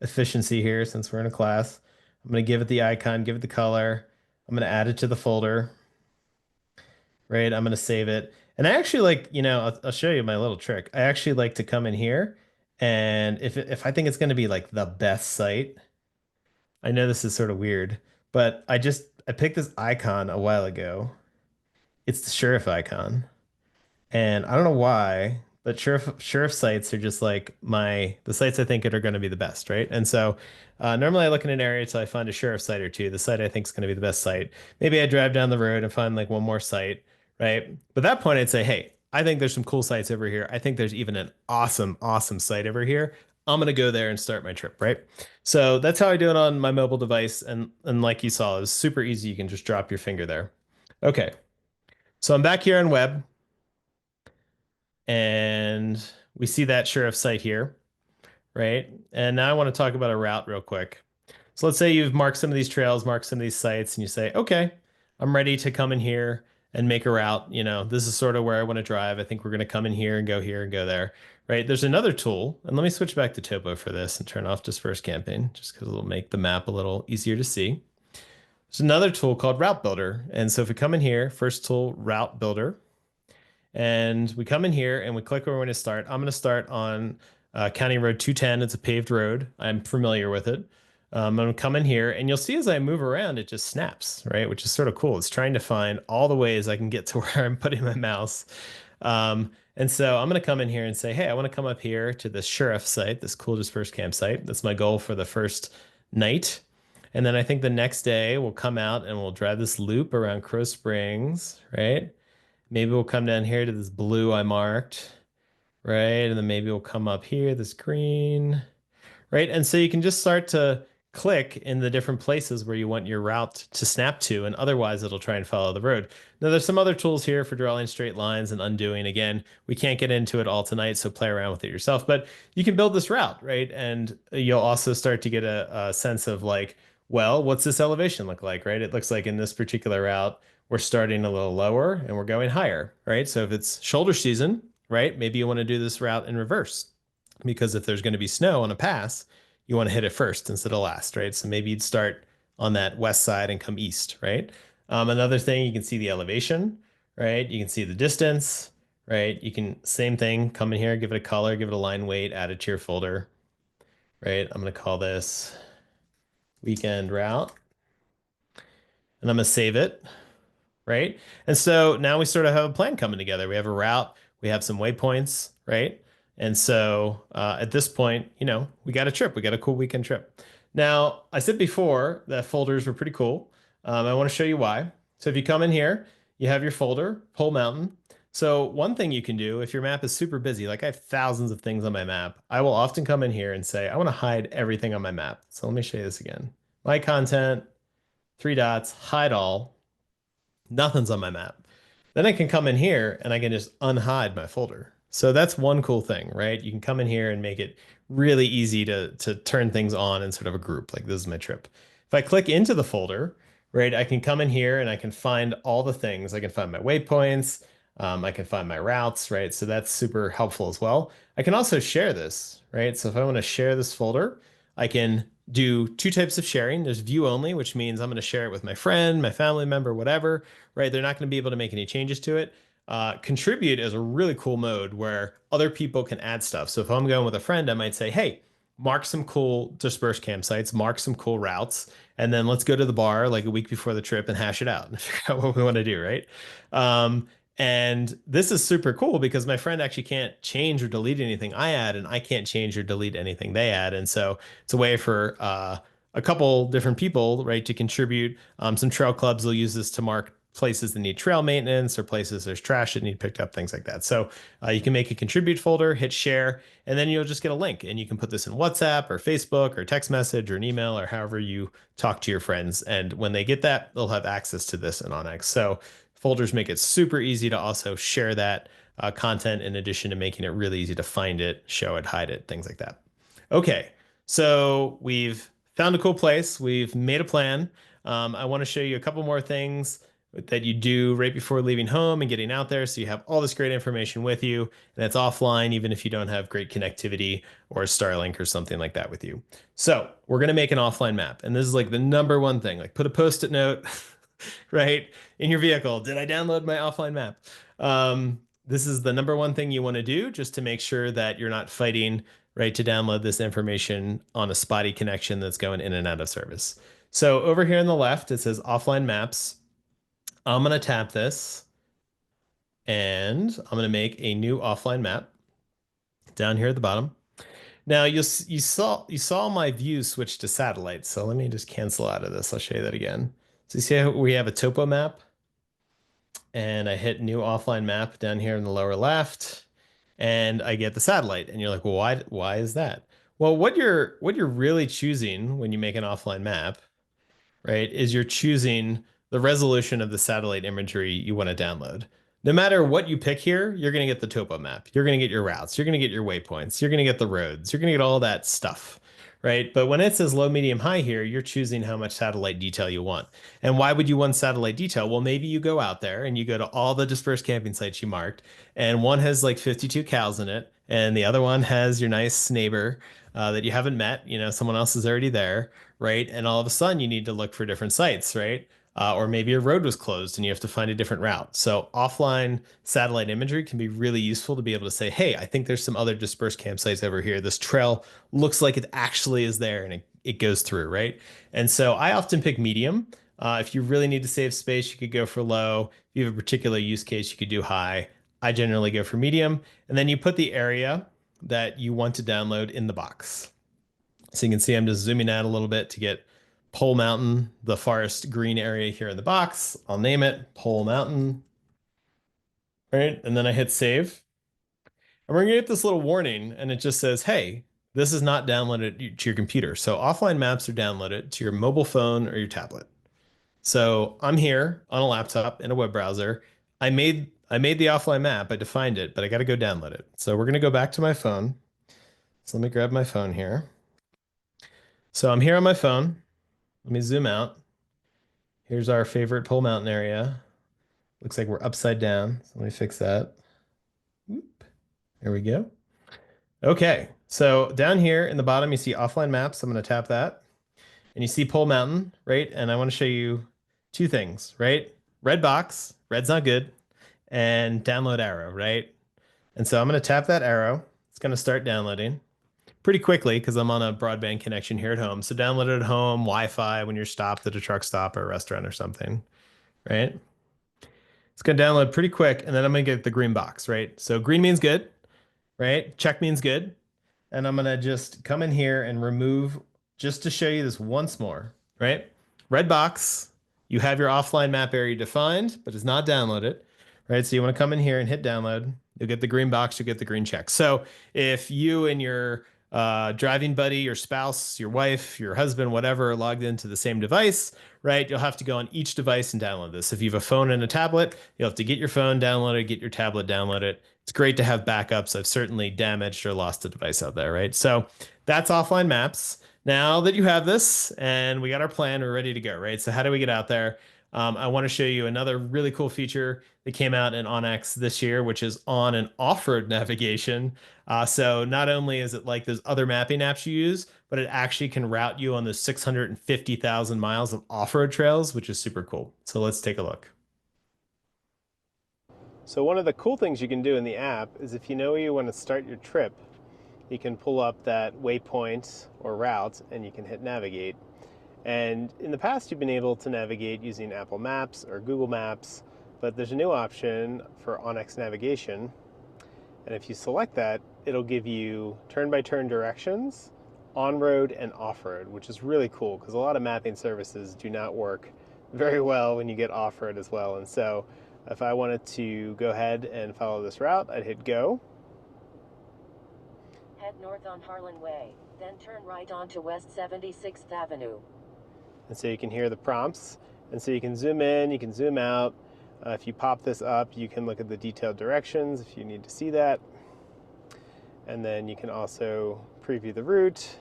efficiency here since we're in a class. I'm going to give it the icon, give it the color. I'm going to add it to the folder, right? I'm going to save it. And I actually like, I'll show you my little trick. I actually like to come in here and if I think it's going to be like the best site, I know this is sort of weird, but I picked this icon a while ago. It's the sheriff icon. And I don't know why, but sheriff sites are just like the sites I think are going to be the best, right? And so normally I look in an area till I find a sheriff site or two, the site I think is going to be the best site. Maybe I drive down the road and find like one more site, right? But at that point I'd say, hey, I think there's some cool sites over here. I think there's even an awesome, awesome site over here. I'm going to go there and start my trip, right? So that's how I do it on my mobile device. And like you saw, it was super easy. You can just drop your finger there. Okay. So I'm back here on web. And we see that sheriff site here, right? And now I want to talk about a route real quick. So let's say you've marked some of these trails, marked some of these sites, and you say, okay, I'm ready to come in here and make a route. This is sort of where I want to drive. I think we're going to come in here and go there, right? There's another tool, and let me switch back to topo for this and turn off dispersed camping just because it'll make the map a little easier to see. There's another tool called Route Builder. And so if we come in here, first tool, Route Builder, and we come in here and we click where we're going to start. I'm going to start on County Road 210. It's a paved road. I'm familiar with it. I'm going to come in here and you'll see as I move around, it just snaps, right? Which is sort of cool. It's trying to find all the ways I can get to where I'm putting my mouse. And so I'm going to come in here and say, hey, I want to come up here to this sheriff site, this cool dispersed campsite. That's my goal for the first night. And then I think the next day we'll come out and we'll drive this loop around Crow Springs, right? Maybe we'll come down here to this blue I marked, right? And then maybe we'll come up here, this green, right? And so you can just start to click in the different places where you want your route to snap to, and otherwise it'll try and follow the road. Now there's some other tools here for drawing straight lines and undoing. Again, we can't get into it all tonight, so play around with it yourself, but you can build this route, right? And you'll also start to get a sense of like, well, what's this elevation look like, right? It looks like in this particular route, we're starting a little lower and we're going higher, right? So if it's shoulder season, right, maybe you want to do this route in reverse because if there's going to be snow on a pass, you want to hit it first instead of last, right? So maybe you'd start on that west side and come east, right? Another thing, you can see the elevation, right? You can see the distance, right? You can, same thing, come in here, give it a color, give it a line weight, add it to your folder, right? I'm going to call this weekend route, and I'm gonna save it, right? And so now we sort of have a plan coming together. We have a route, we have some waypoints, right? And so at this point, we got a trip. We got a cool weekend trip. Now, I said before that folders were pretty cool. I want to show you why. So if you come in here, you have your folder, Pole Mountain. So one thing you can do if your map is super busy, like I have thousands of things on my map, I will often come in here and say, I want to hide everything on my map. So let me show you this again. My content, three dots, hide all. Nothing's on my map. Then I can come in here and I can just unhide my folder. So that's one cool thing, right? You can come in here and make it really easy to turn things on in sort of a group. Like this is my trip. If I click into the folder, right, I can come in here and I can find all the things. I can find my waypoints. I can find my routes, right? So that's super helpful as well. I can also share this, right? So if I want to share this folder, I can do two types of sharing. There's view only, which means I'm going to share it with my friend, my family member, whatever, right? They're not going to be able to make any changes to it. Contribute is a really cool mode where other people can add stuff. So if I'm going with a friend, I might say, hey, mark some cool dispersed campsites, mark some cool routes, and then let's go to the bar like a week before the trip and hash it out and figure out what we want to do, right? And this is super cool because my friend actually can't change or delete anything I add, and I can't change or delete anything they add. And so it's a way for a couple different people, right, to contribute. Some trail clubs will use this to mark places that need trail maintenance or places there's trash that need picked up, things like that. So you can make a contribute folder, hit share, and then you'll just get a link. And you can put this in WhatsApp or Facebook or text message or an email or however you talk to your friends. And when they get that, they'll have access to this in onX. So folders make it super easy to also share that content in addition to making it really easy to find it, show it, hide it, things like that. Okay, so we've found a cool place. We've made a plan. I want to show you a couple more things that you do right before leaving home and getting out there. So you have all this great information with you, and it's offline, even if you don't have great connectivity or Starlink or something like that with you. So we're going to make an offline map. And this is like the number one thing, like put a post-it note, right, in your vehicle. Did I download my offline map? This is the number one thing you want to do just to make sure that you're not fighting, right, to download this information on a spotty connection that's going in and out of service. So over here on the left, it says offline maps. I'm going to tap this and I'm going to make a new offline map down here at the bottom. Now you saw my view switch to satellite. So let me just cancel out of this. I'll show you that again. So you see how we have a topo map and I hit new offline map down here in the lower left and I get the satellite. And you're like, well, why is that? Well, what you're really choosing when you make an offline map, right, is you're choosing the resolution of the satellite imagery you want to download. No matter what you pick here, you're going to get the topo map. You're going to get your routes. You're going to get your waypoints. You're going to get the roads. You're going to get all that stuff, right? But when it says low, medium, high here, you're choosing how much satellite detail you want. And why would you want satellite detail? Well, maybe you go out there and you go to all the dispersed camping sites you marked, and one has like 52 cows in it, and the other one has your nice neighbor that you haven't met. Someone else is already there, right? And all of a sudden you need to look for different sites, right? Or maybe a road was closed and you have to find a different route. So offline satellite imagery can be really useful to be able to say, hey, I think there's some other dispersed campsites over here. This trail looks like it actually is there and it goes through, right? And so I often pick medium. If you really need to save space, you could go for low. If you have a particular use case, you could do high. I generally go for medium. And then you put the area that you want to download in the box. So you can see I'm just zooming out a little bit to get Pole Mountain, the forest green area here in the box. I'll name it Pole Mountain. All right, and then I hit save. And we're gonna get this little warning, and it just says, hey, this is not downloaded to your computer. So offline maps are downloaded to your mobile phone or your tablet. So I'm here on a laptop in a web browser. I made the offline map, I defined it, but I gotta go download it. So we're gonna go back to my phone. So let me grab my phone here. So I'm here on my phone. Let me zoom out. Here's our favorite Pole Mountain area. Looks like we're upside down. So let me fix that. Whoop. There we go. Okay, so down here in the bottom, you see offline maps. I'm going to tap that. And you see Pole Mountain, right? And I want to show you two things, right? Red box, red's not good, and download arrow, right? And so I'm going to tap that arrow. It's going to start downloading. pretty quickly because I'm on a broadband connection here at home. So download it at home, Wi-Fi when you're stopped at a truck stop or a restaurant or something, right? It's going to download pretty quick, and then I'm going to get the green box, right? So green means good, right? Check means good. And I'm going to just come in here and remove, just to show you this once more, right? Red box, you have your offline map area defined, but it's not downloaded, right? So you want to come in here and hit download. You'll get the green box, you'll get the green check. So if you and your driving buddy, your spouse, your wife, your husband, whatever, are logged into the same device, right? You'll have to go on each device and download this. If you have a phone and a tablet, you'll have to get your phone downloaded, get your tablet downloaded. It's great to have backups. I've certainly damaged or lost a device out there, right? So that's offline maps. Now that you have this and we got our plan, we're ready to go, right? So how do we get out there? I want to show you another really cool feature that came out in onX this year, which is on and off-road navigation. So not only is it like those other mapping apps you use, but it actually can route you on those 650,000 miles of off-road trails, which is super cool. So let's take a look. So one of the cool things you can do in the app is if you know where you want to start your trip, you can pull up that waypoint or route and you can hit navigate. And in the past, you've been able to navigate using Apple Maps or Google Maps, but there's a new option for onX navigation. And if you select that, it'll give you turn-by-turn directions, on-road and off-road, which is really cool because a lot of mapping services do not work very well when you get off-road as well. And so if I wanted to go ahead and follow this route, I'd hit go. Head north on Harlan Way, then turn right onto West 76th Avenue. And so you can hear the prompts. And so you can zoom in, you can zoom out. If you pop this up, you can look at the detailed directions if you need to see that. And then you can also preview the route.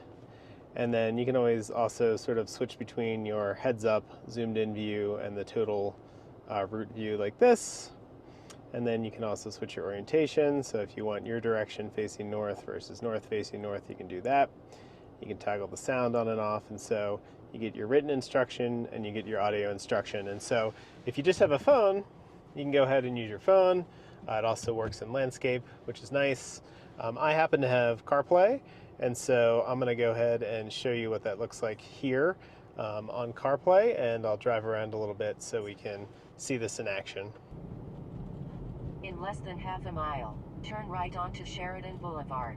And then you can always also sort of switch between your heads up, zoomed in view and the total route view like this. And then you can also switch your orientation. So if you want your direction facing north versus north facing north, you can do that. You can toggle the sound on and off. And so you get your written instruction and you get your audio instruction. And so if you just have a phone, you can go ahead and use your phone. It also works in landscape, which is nice. I happen to have CarPlay, and so I'm going to go ahead and show you what that looks like here on CarPlay, and I'll drive around a little bit so we can see this in action. In less than half a mile, turn right onto Sheridan Boulevard.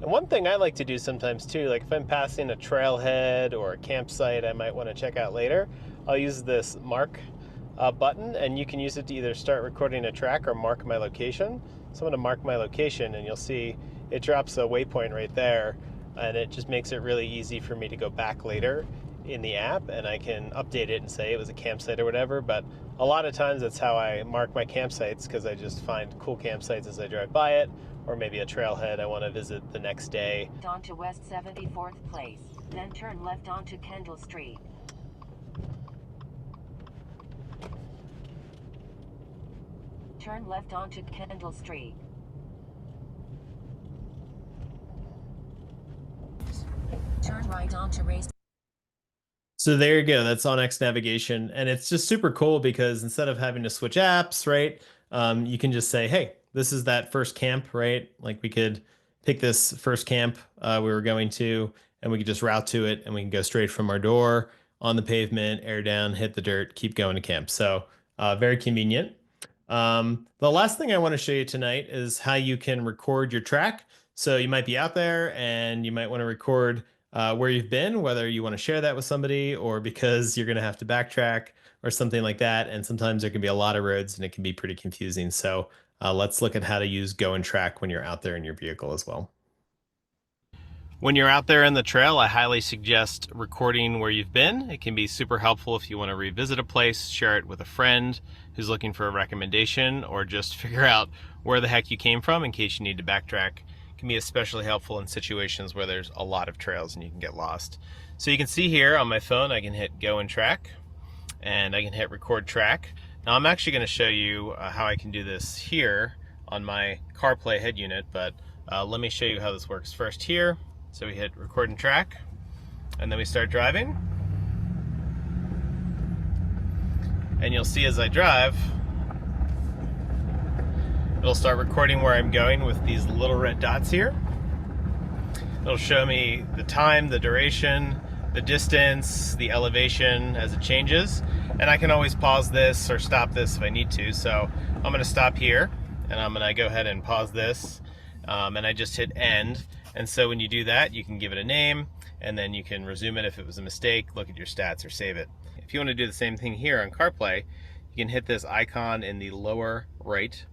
And one thing I like to do sometimes too, like if I'm passing a trailhead or a campsite I might want to check out later, I'll use this mark button, and you can use it to either start recording a track or mark my location. So I'm going to mark my location, and you'll see it drops a waypoint right there, and it just makes it really easy for me to go back later in the app, and I can update it and say it was a campsite or whatever. But a lot of times that's how I mark my campsites, because I just find cool campsites as I drive by it, or maybe a trailhead I want to visit the next day. Onto West 74th Place, then turn left onto Kendall Street. Turn left onto Kendall Street. Turn right onto Race. So there you go. That's onX navigation. And it's just super cool because instead of having to switch apps, right, you can just say, hey, this is that first camp, right? Like we could pick this first camp we were going to, and we could just route to it, and we can go straight from our door on the pavement, air down, hit the dirt, keep going to camp. So very convenient. The last thing I want to show you tonight is how you can record your track. So you might be out there and you might want to record where you've been, whether you want to share that with somebody or because you're going to have to backtrack or something like that. And sometimes there can be a lot of roads and it can be pretty confusing. So let's look at how to use Go and Track when you're out there in your vehicle as well. When you're out there in the trail, I highly suggest recording where you've been. It can be super helpful if you want to revisit a place, share it with a friend who's looking for a recommendation, or just figure out where the heck you came from in case you need to backtrack. It can be especially helpful in situations where there's a lot of trails and you can get lost. So you can see here on my phone, I can hit Go and Track, and I can hit Record Track. Now I'm actually going to show you how I can do this here on my CarPlay head unit, but let me show you how this works first here. So we hit Record and Track, and then we start driving. And you'll see as I drive, It'll start recording where I'm going with these little red dots here. It'll show me the time, the duration, the distance, the elevation as it changes. And I can always pause this or stop this if I need to. So I'm going to stop here and I'm going to go ahead and pause this. And I just hit end. And so when you do that, you can give it a name and then you can resume it if it was a mistake, look at your stats or save it. If you want to do the same thing here on CarPlay, you can hit this icon in the lower right.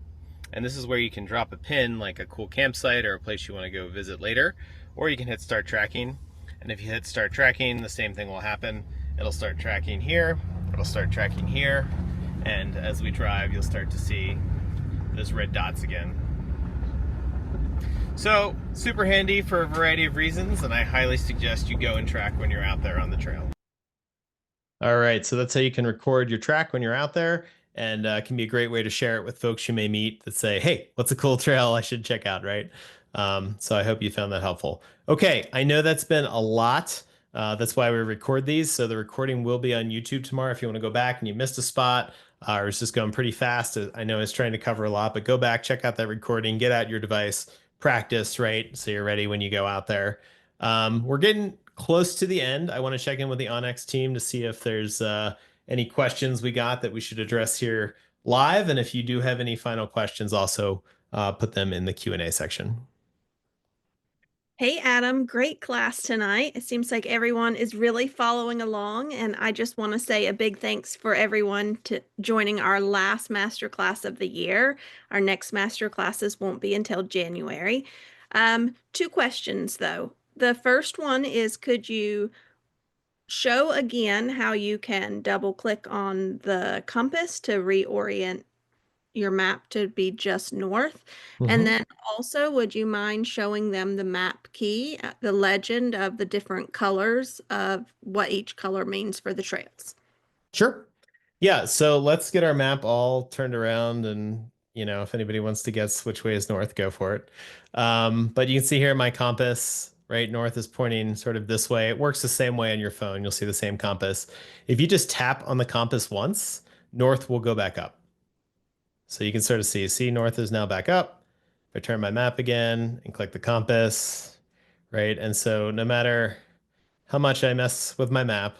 And this is where you can drop a pin, like a cool campsite or a place you want to go visit later. Or you can hit start tracking. And if you hit start tracking, the same thing will happen. It'll start tracking here, it'll start tracking here. And as we drive, you'll start to see those red dots again. So super handy for a variety of reasons, and I highly suggest you go and track when you're out there on the trail. All right, so that's how you can record your track when you're out there, and can be a great way to share it with folks you may meet that say, hey, what's a cool trail I should check out, right? So I hope you found that helpful. Okay, I know that's been a lot. That's why we record these. So the recording will be on YouTube tomorrow if you want to go back and you missed a spot, or it's just going pretty fast. I know it's trying to cover a lot, but go back, check out that recording, get out your device, practice, right? So you're ready when you go out there. We're getting close to the end. I want to check in with the onX team to see if there's any questions we got that we should address here live. And if you do have any final questions, also put them in the Q&A section. Hey, Adam, great class tonight. It seems like everyone is really following along, and I just want to say a big thanks for everyone to joining our last masterclass of the year. Our next master classes won't be until January. Two questions though. The first one is, could you show again how you can double click on the compass to reorient your map to be just north? And then also, would you mind showing them the map key, the legend of the different colors of what each color means for the trails? Sure. Yeah, so let's get our map all turned around and, if anybody wants to guess which way is north, go for it. But you can see here my compass, right? North is pointing sort of this way. It works the same way on your phone. You'll see the same compass. If you just tap on the compass once, north will go back up. So you can sort of see north is now back up. If I turn my map again and click the compass, right? And so no matter how much I mess with my map,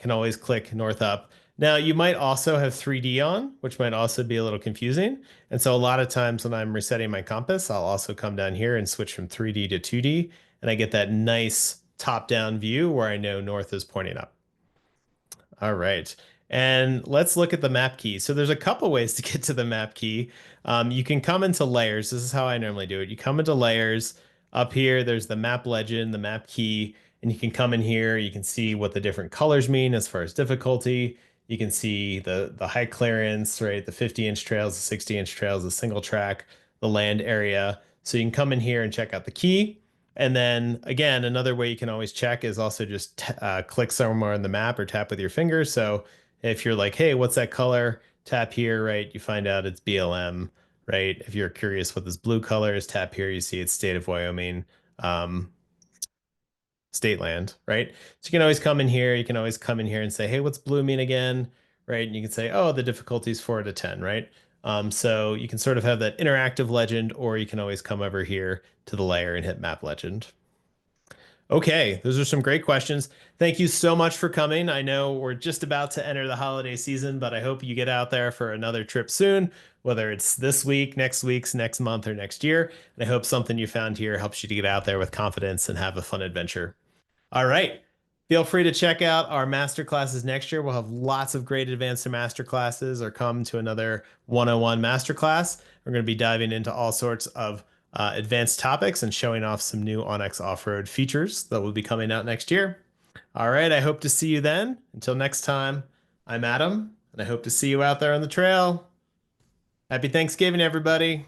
can always click north up. Now you might also have 3D on, which might also be a little confusing. And so a lot of times when I'm resetting my compass, I'll also come down here and switch from 3D to 2D, and I get that nice top-down view where I know north is pointing up. All right. And let's look at the map key. So there's a couple ways to get to the map key. You can come into layers. This is how I normally do it. You come into layers. Up here, there's the map legend, the map key, and you can come in here. You can see what the different colors mean as far as difficulty. You can see the high clearance, right? The 50-inch trails, the 60-inch trails, the single track, the land area. So you can come in here and check out the key. And then again, another way you can always check is also just click somewhere on the map or tap with your finger. So if you're like, hey, what's that color? Tap here, right? You find out it's BLM, right? If you're curious what this blue color is, tap here. You see it's state of Wyoming, state land, right? So you can always come in here. You can always come in here and say, hey, what's blue mean again? Right? And you can say, oh, the difficulty is 4 to 10, right? So you can sort of have that interactive legend, or you can always come over here to the layer and hit map legend. Okay, those are some great questions. Thank you so much for coming. I know we're just about to enter the holiday season, but I hope you get out there for another trip soon, whether it's this week, next week's, next month, or next year. And I hope something you found here helps you to get out there with confidence and have a fun adventure. All right. Feel free to check out our master classes next year. We'll have lots of great advanced master classes, or come to another 101 master class. We're going to be diving into all sorts of advanced topics and showing off some new onX Offroad features that will be coming out next year. All right. I hope to see you then. Until next time, I'm Adam, and I hope to see you out there on the trail. Happy Thanksgiving, everybody.